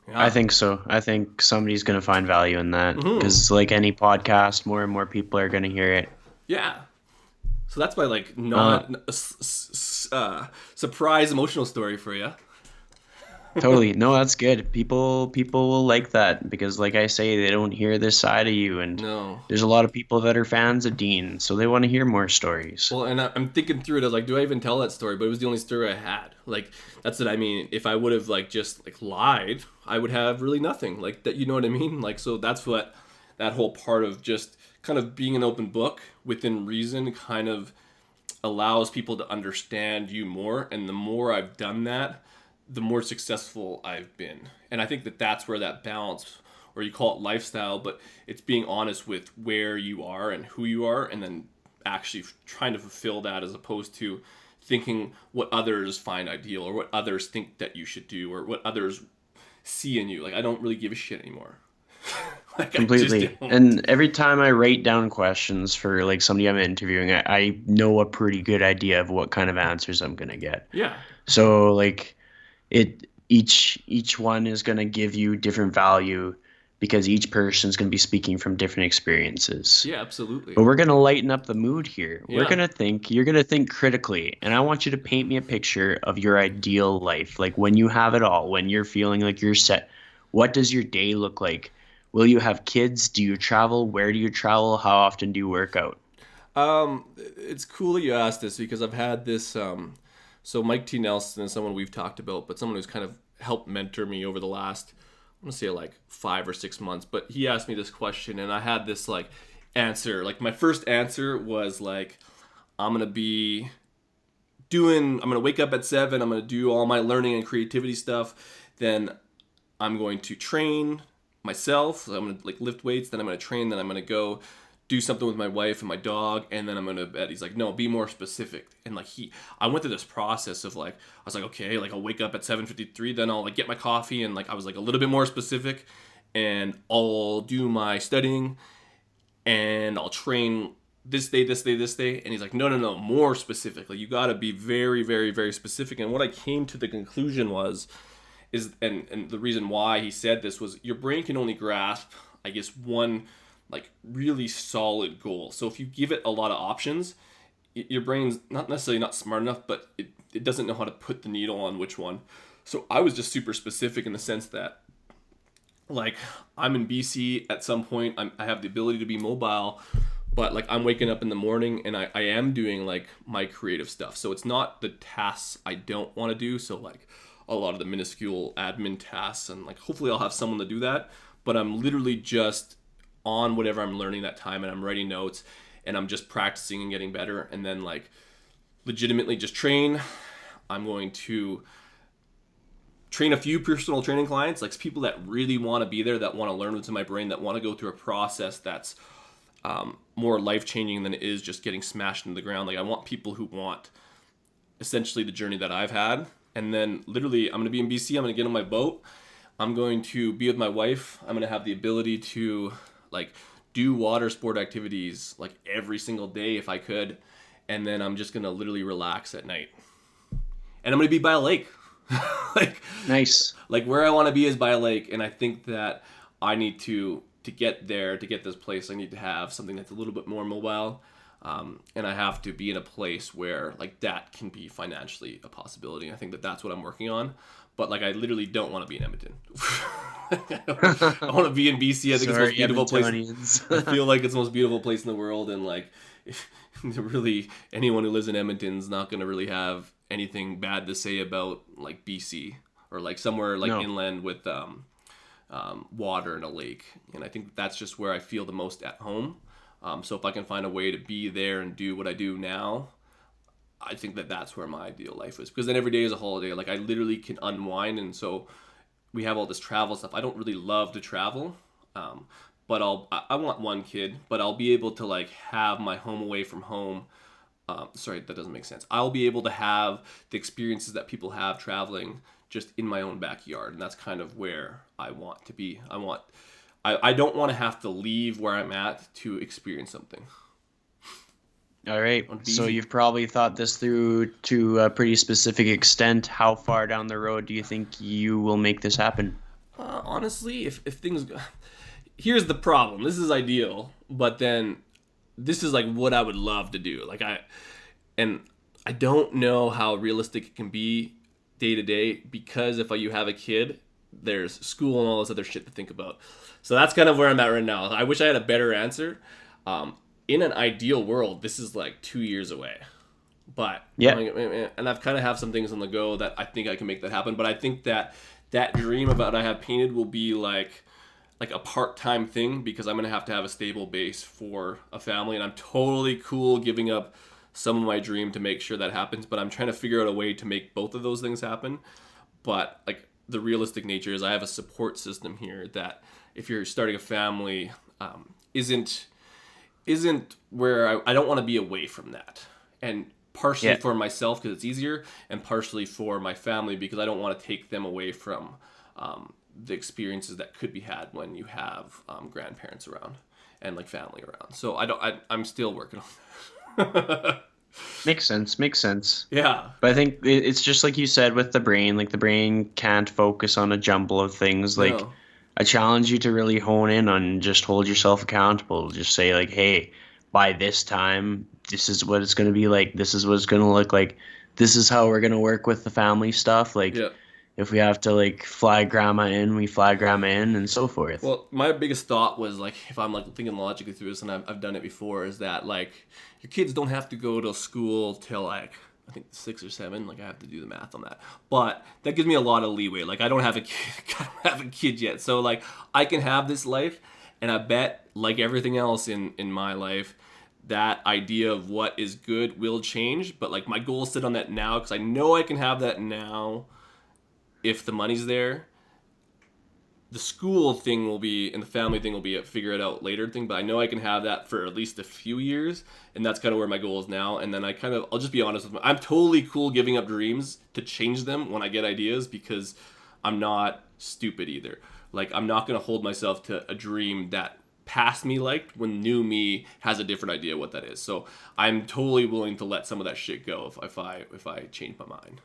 Yeah. I think so. I think somebody's going to find value in that because, like any podcast, more and more people are going to hear it. Yeah. So that's my like surprise emotional story for you. Totally. No, that's good. People will like that because, like I say, they don't hear this side of you, and there's a lot of people that are fans of Dean, so they want to hear more stories. Well, and I'm thinking through it as like, do I even tell that story? But it was the only story I had. Like, that's what I mean. If I would have like just like lied, I would have really nothing. Like that, you know what I mean? Like, so that's what that whole part of just kind of being an open book within reason kind of allows people to understand you more. And the more I've done that, the more successful I've been. And I think that that's where that balance, or you call it lifestyle, but it's being honest with where you are and who you are, and then actually trying to fulfill that as opposed to thinking what others find ideal or what others think that you should do or what others see in you. Like, I don't really give a shit anymore. Like, completely. And every time I write down questions for like somebody I'm interviewing, I know a pretty good idea of what kind of answers I'm going to get. Yeah. So like, each one is going to give you different value because each person is going to be speaking from different experiences. Yeah, absolutely. But we're going to lighten up the mood here. Yeah. You're going to think critically. And I want you to paint me a picture of your ideal life. Like when you have it all, when you're feeling like you're set, what does your day look like? Will you have kids? Do you travel? Where do you travel? How often do you work out? It's cool that you asked this because I've had this, so Mike T. Nelson is someone we've talked about, but someone who's kind of helped mentor me over the last, I'm going to say like 5 or 6 months. But he asked me this question and I had this like answer. Like my first answer was like, I'm going to wake up at 7. I'm going to do all my learning and creativity stuff. Then I'm going to train myself. So I'm going to like lift weights. Then I'm going to train. Then I'm going to go do something with my wife and my dog, and then I'm gonna bed. He's like, no, be more specific. And like I went through this process of like, I was like, okay, like I'll wake up at 7:53, then I'll like get my coffee, and like I was like a little bit more specific, and I'll do my studying, and I'll train this day, this day, this day. And he's like, no, more specifically. You gotta be very, very, very specific. And what I came to the conclusion and the reason why he said this was your brain can only grasp, I guess, one like really solid goal. So if you give it a lot of options, your brain's not necessarily not smart enough, but it doesn't know how to put the needle on which one. So I was just super specific in the sense that like I'm in BC at some point, I have the ability to be mobile, but like I'm waking up in the morning and I am doing like my creative stuff. So it's not the tasks I don't want to do. So like a lot of the minuscule admin tasks, and like hopefully I'll have someone to do that, but I'm literally just on whatever I'm learning that time, and I'm writing notes and I'm just practicing and getting better, and then like legitimately just train. I'm going to train a few personal training clients, like people that really want to be there, that want to learn what's in my brain, that want to go through a process that's more life-changing than it is just getting smashed into the ground. Like I want people who want essentially the journey that I've had. And then literally I'm going to be in BC, I'm going to get on my boat, I'm going to be with my wife. I'm going to have the ability to like do water sport activities like every single day if I could. And then I'm just going to literally relax at night. And I'm going to be by a lake. like Nice. like where I want to be is by a lake, and I think that I need to get there, to get this place, I need to have something that's a little bit more mobile, and I have to be in a place where like that can be financially a possibility. I think that that's what I'm working on, but like I literally don't want to be in Edmonton. I want to be in BC. I think it's the most beautiful place. I feel like it's the most beautiful place in the world, and like really anyone who lives in Edmonton is not going to really have anything bad to say about like BC or like somewhere like inland with water and a lake. And I think that's just where I feel the most at home. So if I can find a way to be there and do what I do now, I think that that's where my ideal life is, because then every day is a holiday. Like I literally can unwind. And so we have all this travel stuff. I don't really love to travel, but I want one kid, but I'll be able to like have my home away from home. Sorry, that doesn't make sense. I'll be able to have the experiences that people have traveling just in my own backyard. And that's kind of where I want to be. I don't want to have to leave where I'm at to experience something. All right. So you've probably thought this through to a pretty specific extent. How far down the road do you think you will make this happen? Honestly, if things go... Here's the problem. This is ideal, but then this is like what I would love to do. Like I don't know how realistic it can be day to day, because if you have a kid, there's school and all this other shit to think about. So that's kind of where I'm at right now. I wish I had a better answer. In an ideal world, this is like 2 years away. But yeah, and I've kind of have some things on the go that I think I can make that happen. But I think that dream about I have painted will be like a part-time thing, because I'm going to have a stable base for a family, and I'm totally cool giving up some of my dream to make sure that happens, but I'm trying to figure out a way to make both of those things happen. But like the realistic nature is I have a support system here that if you're starting a family, isn't where I don't want to be away from that. And partially for myself because it's easier, and partially for my family because I don't want to take them away from the experiences that could be had when you have grandparents around and like family around. So I'm still working on that. Makes sense. Yeah. But I think it's just like you said with the brain, like the brain can't focus on a jumble of things. Like No. I challenge you to really hone in on, just hold yourself accountable. Just say like, hey, by this time, this is what it's going to be like. This is what it's going to look like. This is how we're going to work with the family stuff. Like if we have to like fly grandma in, we fly grandma in, and so forth. Well, my biggest thought was like, if I'm like thinking logically through this, and I've done it before, is that like your kids don't have to go to school till like I think 6 or 7. Like I have to do the math on that, but that gives me a lot of leeway. Like I don't have a kid yet, so like I can have this life, and I bet like everything else in my life, that idea of what is good will change. But like my goal is sit on that now, because I know I can have that now if the money's there. The school thing will be, and the family thing will be a figure it out later thing, but I know I can have that for at least a few years, and that's kind of where my goal is now. And then I'll just be honest with I'm totally cool giving up dreams to change them when I get ideas, because I'm not stupid either. Like I'm not going to hold myself to a dream that past me liked when new me has a different idea what that is. So I'm totally willing to let some of that shit go if I change my mind.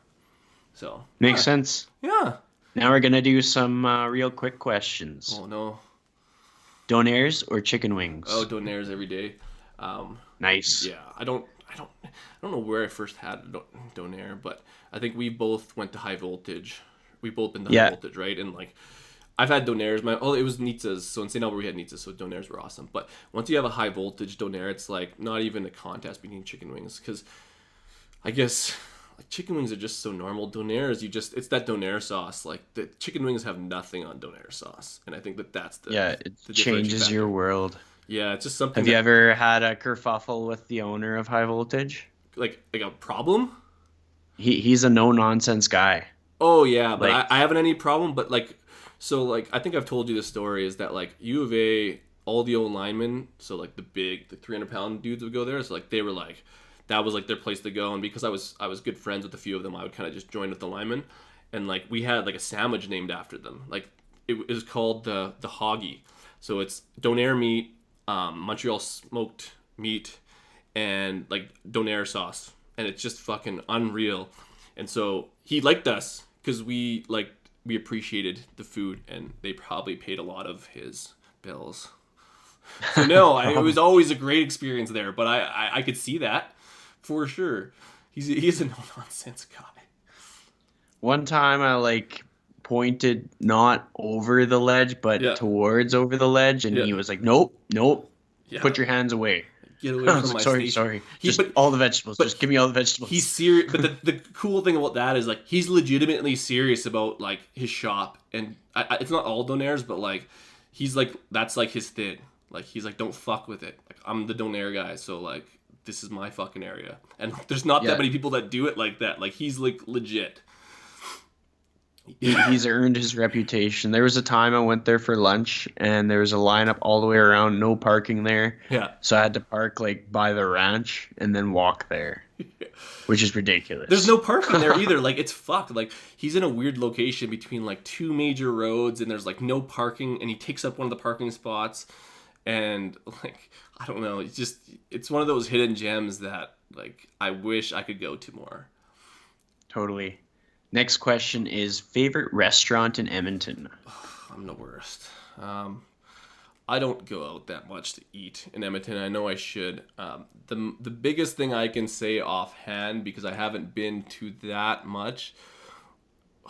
So makes sense. Yeah. Now we're gonna do some real quick questions. Oh no. Donairs or chicken wings? Oh, donairs every day. Nice. Yeah, I don't know where I first had donair, but I think we both went to high voltage. We both been to high voltage, right? And like I've had donairs. It was Nitzas. So in St. Albert we had Nitzas, so donairs were awesome. But once you have a high voltage donair, it's like not even a contest between chicken wings, because I guess like chicken wings are just so normal. Donairs, it's that donair sauce. Like the chicken wings have nothing on donair sauce, and I think that's the it changes your world. Yeah, it's just something. Have you ever had a kerfuffle with the owner of High Voltage? Like a problem? He's a no nonsense guy. Oh yeah, but like, I haven't any problem. But like, so like I think I've told you this story, is that like U of A, all the old linemen, so like the 300-pound dudes would go there. So like they were like, that was like their place to go, and because I was good friends with a few of them, I would kind of just join with the linemen, and like we had like a sandwich named after them. Like it is called the Hoggy. So it's donair meat, Montreal smoked meat, and like donair sauce, and it's just fucking unreal. And so he liked us because we appreciated the food, and they probably paid a lot of his bills. So no, it was always a great experience there. But I could see that for sure. He's a no nonsense guy. One time I like pointed not over the ledge, but towards over the ledge, and he was like, "Nope, put your hands away." Get away from my station. Sorry. All the vegetables. Just give me all the vegetables. He's serious, but the cool thing about that is like he's legitimately serious about like his shop, and it's not all donairs, but like he's like that's like his thing. Like he's like, don't fuck with it. Like I'm the donair guy, so like this is my fucking area, and there's not that many people that do it like that. Like he's like legit. He's earned his reputation. There was a time I went there for lunch, and there was a lineup all the way around, no parking there. Yeah. So I had to park like by the ranch and then walk there, which is ridiculous. There's no parking there either. Like it's fucked. Like he's in a weird location between like two major roads, and there's like no parking, and he takes up one of the parking spots, and like I don't know. It's one of those hidden gems that like I wish I could go to more. Totally. Next question is favorite restaurant in Edmonton. I'm the worst. I don't go out that much to eat in Edmonton. I know I should. The biggest thing I can say offhand, because I haven't been to that much,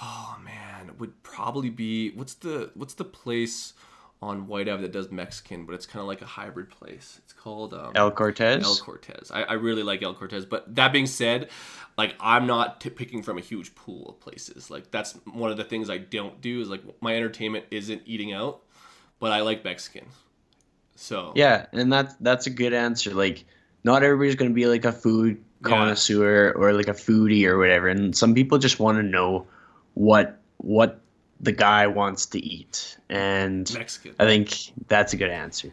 oh man, would probably be what's the place on White Ave that does Mexican, but it's kind of like a hybrid place. It's called El Cortez. El Cortez. I really like El Cortez, but that being said, like I'm not picking from a huge pool of places. Like that's one of the things I don't do is like my entertainment isn't eating out, but I like Mexican. So yeah, and that's a good answer. Like not everybody's gonna be like a food connoisseur or like a foodie or whatever, and some people just want to know what the guy wants to eat, and Mexican. I think that's a good answer.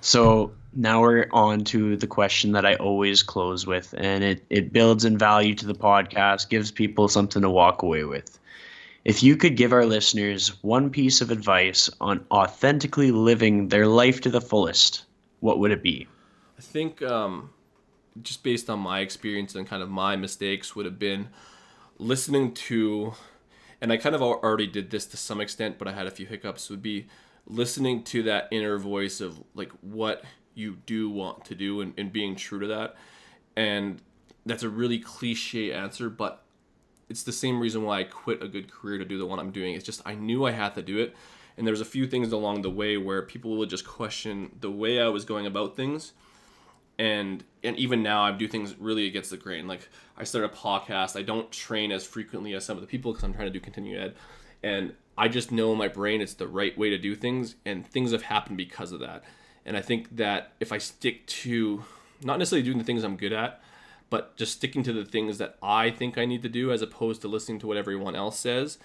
So now we're on to the question that I always close with, and it builds in value to the podcast, gives people something to walk away with. If you could give our listeners one piece of advice on authentically living their life to the fullest, what would it be? I think just based on my experience and kind of my mistakes would have been listening to, and I kind of already did this to some extent, but I had a few hiccups, would be listening to that inner voice of like what you do want to do and being true to that. And that's a really cliche answer, but it's the same reason why I quit a good career to do the one I'm doing. It's just I knew I had to do it. And there was a few things along the way where people would just question the way I was going about things. And even now I do things really against the grain. Like I started a podcast. I don't train as frequently as some of the people because I'm trying to do continuing ed. And I just know in my brain it's the right way to do things, and things have happened because of that. And I think that if I stick to not necessarily doing the things I'm good at, but just sticking to the things that I think I need to do as opposed to listening to what everyone else says,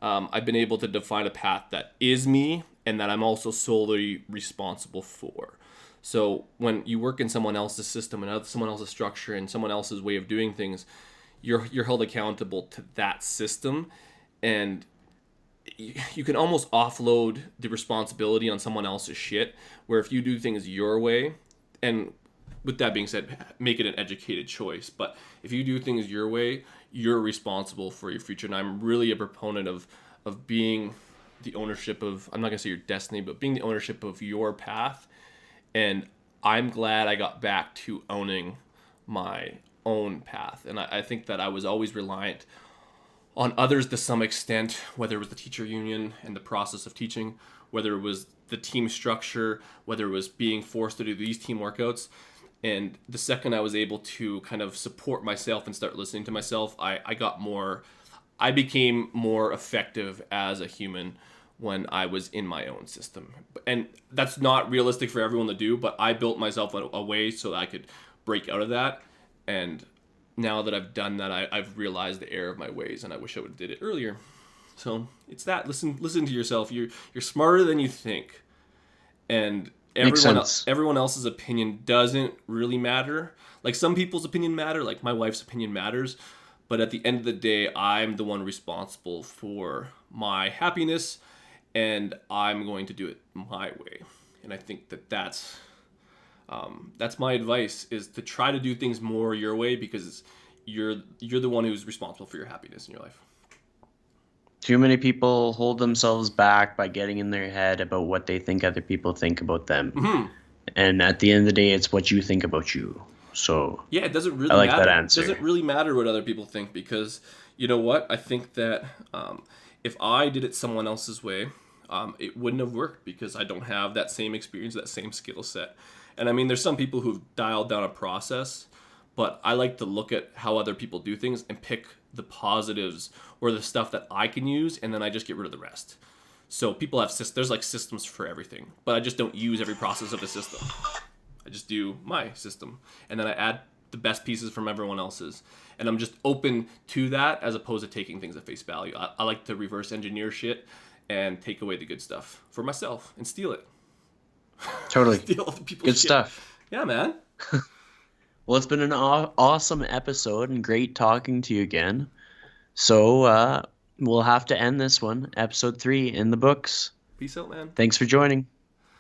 I've been able to define a path that is me and that I'm also solely responsible for. So when you work in someone else's system and someone else's structure and someone else's way of doing things, you're held accountable to that system, and you can almost offload the responsibility on someone else's shit, where if you do things your way, and with that being said, make it an educated choice, but if you do things your way, you're responsible for your future. And I'm really a proponent of being the ownership of, I'm not gonna say your destiny, but being the ownership of your path. And I'm glad I got back to owning my own path. And I think that I was always reliant on others to some extent, whether it was the teacher union and the process of teaching, whether it was the team structure, whether it was being forced to do these team workouts. And the second I was able to kind of support myself and start listening to myself, I became more effective as a human when I was in my own system. And that's not realistic for everyone to do, but I built myself a way so that I could break out of that. And now that I've done that, I've realized the error of my ways, and I wish I would have did it earlier. So it's that. Listen to yourself. You're smarter than you think. And everyone else's opinion doesn't really matter. Like some people's opinion matter, like my wife's opinion matters, But at the end of the day, I'm the one responsible for my happiness, and I'm going to do it my way. And I think that's my advice, is to try to do things more your way, because you're the one who's responsible for your happiness in your life. Too many people hold themselves back by getting in their head about what they think other people think about them. Mm-hmm. And at the end of the day, it's what you think about you. So yeah, it doesn't really I like matter. that answer. It doesn't really matter what other people think, because you know what? I think that if I did it someone else's way, it wouldn't have worked, because I don't have that same experience, that same skill set. And I mean, there's some people who've dialed down a process, but I like to look at how other people do things and pick the positives or the stuff that I can use, and then I just get rid of the rest. So people have there's like systems for everything, but I just don't use every process of the system. I just do my system, and then I add the best pieces from everyone else's, and I'm just open to that, as opposed to taking things at face value. I like to reverse engineer shit and take away the good stuff for myself and steal it. Totally. Steal other people's Good shit. stuff. Yeah, man. Well, it's been an awesome episode and great talking to you again. So we'll have to end this one, episode 3 in the books. Peace out, man. Thanks for joining.